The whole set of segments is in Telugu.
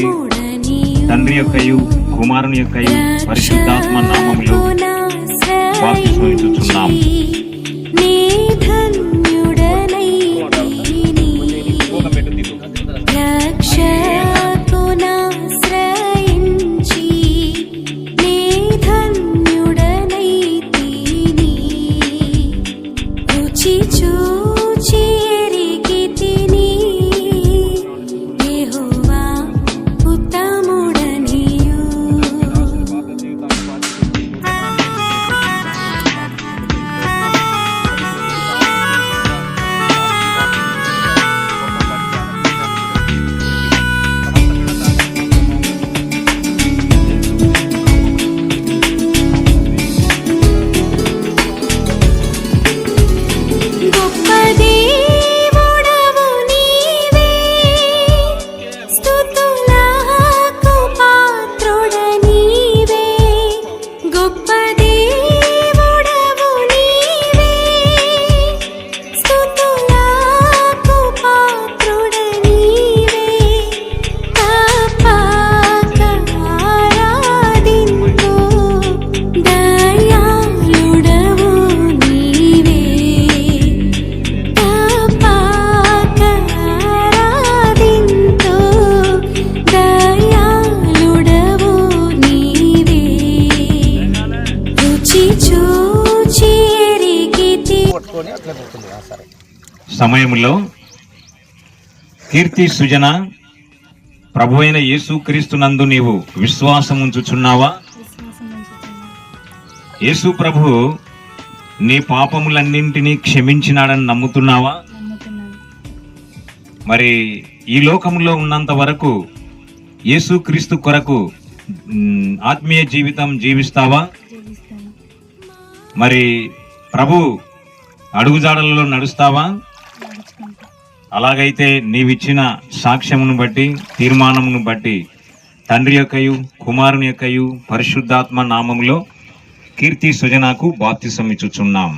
బట్టి తండ్రి యొక్కయు కుమారుని యొక్కయు పరిశుద్ధాత్మ నామములో బాప్తిస్మం ఇచ్చుచున్నాం. సమయంలో కీర్తి సుజన ప్రభు అయిన యేసు క్రీస్తునందు నీవు విశ్వాసం ఉంచుచున్నావా? యేసు ప్రభు నీ పాపములన్నింటినీ క్షమించినాడని నమ్ముతున్నావా? మరి ఈ లోకంలో ఉన్నంత వరకు యేసు క్రీస్తు కొరకు ఆత్మీయ జీవితం జీవిస్తావా? మరి ప్రభు అడుగుజాడలలో నడుస్తావా? అలాగైతే నీవిచ్చిన సాక్ష్యమును బట్టి తీర్మానమును బట్టి తండ్రి యొక్కయు కుమారుని యొక్కయు పరిశుద్ధాత్మ నామములో కీర్తి సుజనకు బాప్తిసం ఇచ్చుచున్నాం.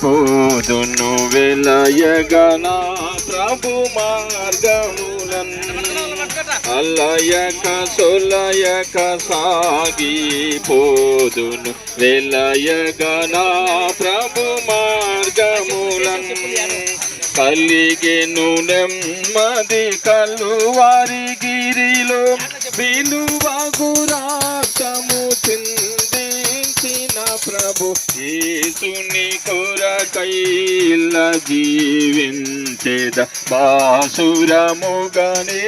పోదును వెలయగనా ప్రభు మార్గములన్ అలయక సొలయక సాగి పోదును వెలయగనా ప్రభు మార్గములన్ కలిగెను నెమ్మది కలువారి గిరిలో విలువగు రాష్ట్రము చిందించిన ప్రభు యేసుని కొరకైల జీవించేద బాసురముగనే